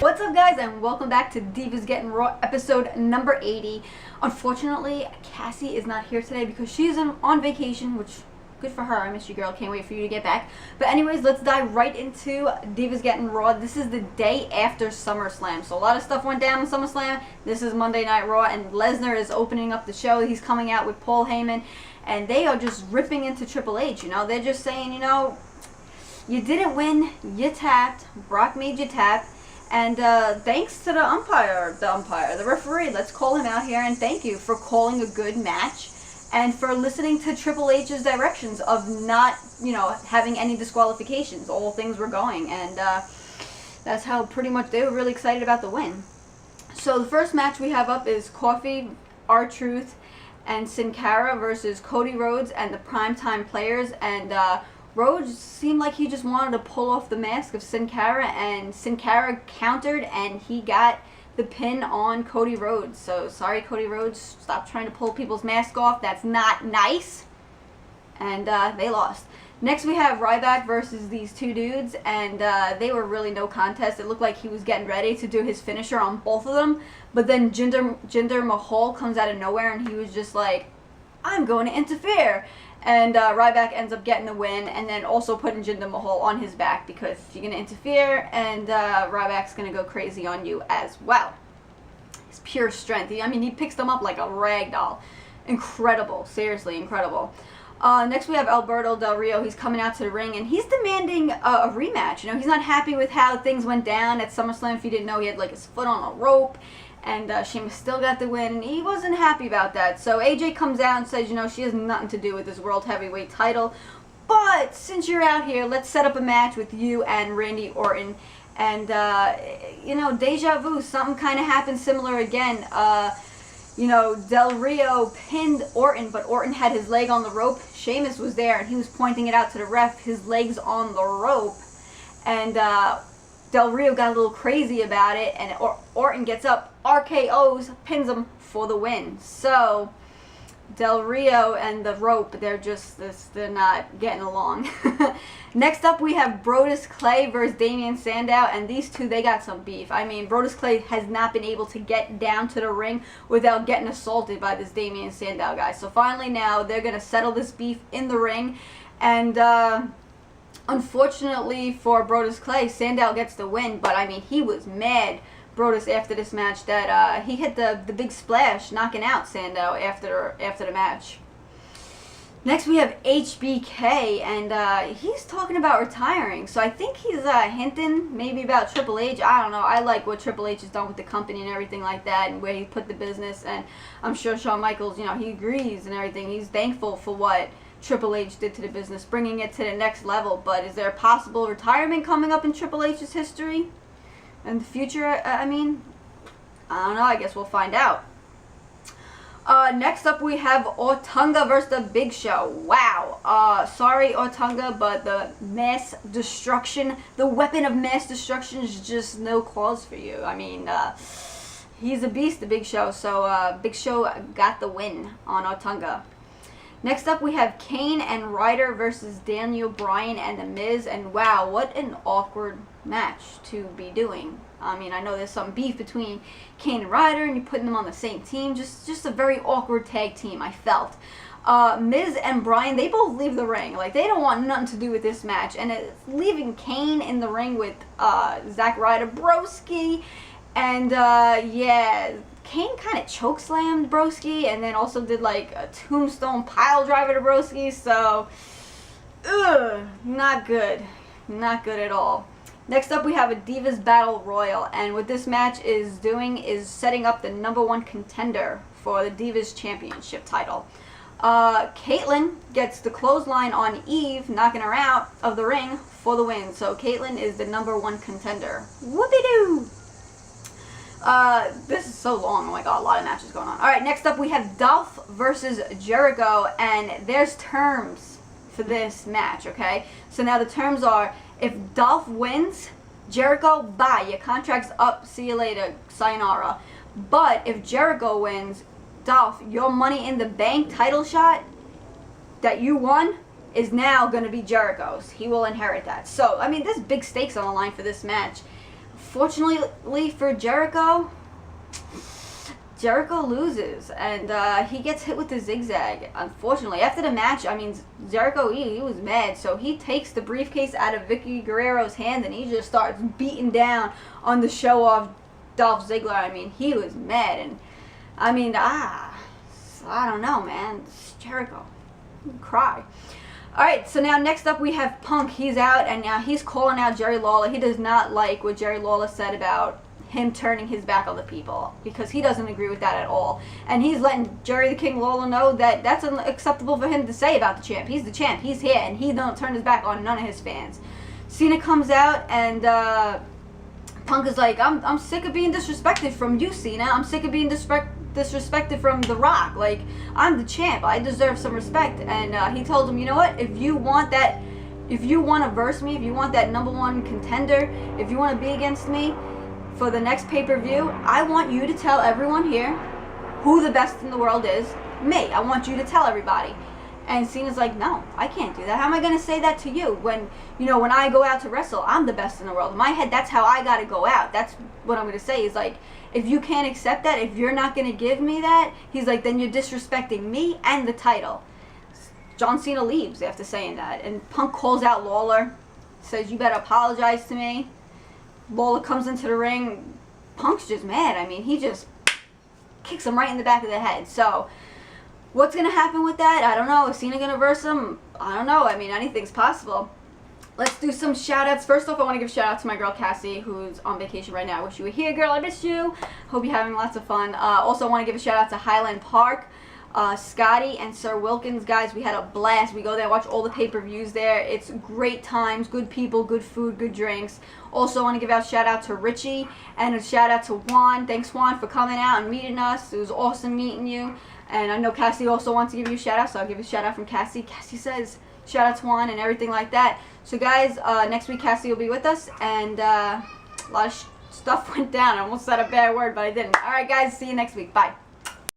What's up, guys, and welcome back to Divas Gettin Raw episode number 80. Unfortunately, Cassie is not here today because she's on vacation, which good for her. I miss you, girl. Can't wait for you to get back. But anyways, let's dive right into Divas Gettin Raw. This is the day after SummerSlam, so a lot of stuff went down in SummerSlam. This is Monday Night Raw, and Lesnar is opening up the show. He's coming out with Paul Heyman, and they are just ripping into Triple H. You know, they're just saying, you know, you didn't win, you tapped, Brock made you tap, and thanks to the referee, let's call him out here, and thank you for calling a good match, and for listening to Triple H's directions of not, you know, having any disqualifications. All things were going, and that's how pretty much they were really excited about the win. So the first match we have up is Coffee, R-Truth, and Sin Cara versus Cody Rhodes and the Primetime Players, and Rhodes seemed like he just wanted to pull off the mask of Sin Cara, and Sin Cara countered, and he got the pin on Cody Rhodes. So, sorry, Cody Rhodes, stop trying to pull people's mask off. That's not nice. And they lost. Next, we have Ryback versus these two dudes, and they were really no contest. It looked like he was getting ready to do his finisher on both of them, but then Jinder Mahal comes out of nowhere, and he was just like, I'm going to interfere. And Ryback ends up getting the win, and then also putting Jinder Mahal on his back because you're going to interfere, and Ryback's going to go crazy on you as well. His pure strength. I mean, he picks them up like a rag doll. Incredible. Seriously, incredible. Next we have Alberto Del Rio. He's coming out to the ring, and he's demanding a rematch. You know, he's not happy with how things went down at SummerSlam. If you didn't know, he had like his foot on a rope. And Sheamus still got the win, and he wasn't happy about that. So AJ comes out and says, you know, she has nothing to do with this World Heavyweight title. But since you're out here, let's set up a match with you and Randy Orton. And, you know, deja vu, something kind of happened similar again. You know, Del Rio pinned Orton, but Orton had his leg on the rope. Sheamus was there, and he was pointing it out to the ref, his leg's on the rope. And Del Rio got a little crazy about it, and Orton gets up, RKO's, pins him for the win. So Del Rio and the rope, they're not getting along. Next up, we have Brodus Clay versus Damien Sandow, and these two, they got some beef. I mean, Brodus Clay has not been able to get down to the ring without getting assaulted by this Damien Sandow guy. So finally now, they're going to settle this beef in the ring, and unfortunately for Brodus Clay, Sandow gets the win, but I mean, he was mad, Brodus, after this match, that he hit the big splash, knocking out Sandow after the match. Next, we have HBK, and he's talking about retiring, so I think he's hinting maybe about Triple H. I don't know. I like what Triple H has done with the company and everything like that, and where he put the business, and I'm sure Shawn Michaels, you know, he agrees and everything. He's thankful for what Triple H did to the business, bringing it to the next level. But is there a possible retirement coming up in Triple H's history in the future? I mean, I don't know. I guess we'll find out. Next up, we have Ortunga versus the Big Show. Wow. Sorry, Ortunga, but the mass destruction, the weapon of mass destruction, is just no cause for you. I mean, he's a beast, the Big Show. So Big Show got the win on Ortunga. Next up, we have Kane and Ryder versus Daniel Bryan and The Miz. And wow, what an awkward match to be doing. I mean, I know there's some beef between Kane and Ryder, and you're putting them on the same team. Just a very awkward tag team, I felt. Miz and Bryan, they both leave the ring. Like, they don't want nothing to do with this match. And it's leaving Kane in the ring with Zack Ryder, Broski. And, yeah, Kane kind of chokeslammed Broski, and then also did like a tombstone pile driver to Broski, so not good. Not good at all. Next up, we have a Divas Battle Royal, and what this match is doing is setting up the #1 contender for the Divas Championship title. Caitlyn gets the clothesline on Eve, knocking her out of the ring for the win. So Caitlyn is the #1 contender. Whoopie-doo! This is so long. Oh my god, a lot of matches going on. Alright, next up we have Dolph versus Jericho, and there's terms for this match, okay? So now the terms are, if Dolph wins, Jericho, bye, your contract's up, see you later, sayonara. But if Jericho wins, Dolph, your Money in the Bank title shot that you won is now going to be Jericho's. He will inherit that. So, I mean, there's big stakes on the line for this match. unfortunately for Jericho loses, and he gets hit with the zigzag, unfortunately. After the match, I mean, Jericho, he was mad, so he takes the briefcase out of Vicky Guerrero's hand, and he just starts beating down on the show-off Dolph Ziggler. I mean, he was mad, and, I mean, I don't know, man. It's Jericho. Cry. Alright, so now next up we have Punk. He's out, and now he's calling out Jerry Lawler. He does not like what Jerry Lawler said about him turning his back on the people, because he doesn't agree with that at all. And he's letting Jerry the King Lawler know that that's unacceptable for him to say about the champ. He's the champ. He's here, and he don't turn his back on none of his fans. Cena comes out, and Punk is like, I'm sick of being disrespected from you, Cena. I'm sick of being disrespected from The Rock. Like, I'm the champ. I deserve some respect. And he told him, you know what? If you want to verse me, if you want that #1 contender, if you want to be against me for the next pay-per-view, I want you to tell everyone here who the best in the world is. Me. I want you to tell everybody. And Cena's like, no, I can't do that. How am I going to say that to you when, when I go out to wrestle, I'm the best in the world. In my head, that's how I got to go out. That's what I'm going to say is like, if you can't accept that, if you're not going to give me that, he's like, then you're disrespecting me and the title. John Cena leaves after saying that. And Punk calls out Lawler, says, you better apologize to me. Lawler comes into the ring. Punk's just mad. I mean, he just kicks him right in the back of the head. So, what's going to happen with that? I don't know. Is Cena going to verse him? I don't know. I mean, anything's possible. Let's do some shout-outs. First off, I want to give a shout-out to my girl, Cassie, who's on vacation right now. I wish you were here, girl. I miss you. Hope you're having lots of fun. Also, I want to give a shout-out to Highland Park, Scotty, and Sir Wilkins. Guys, we had a blast. We go there, watch all the pay-per-views there. It's great times, good people, good food, good drinks. Also, I want to give out a shout-out to Richie and a shout-out to Juan. Thanks, Juan, for coming out and meeting us. It was awesome meeting you. And I know Cassie also wants to give you a shout-out, so I'll give a shout-out from Cassie. Cassie says, shout-out to Juan and everything like that. So, guys, next week Cassie will be with us, and a lot of stuff went down. I almost said a bad word, but I didn't. All right, guys, see you next week. Bye.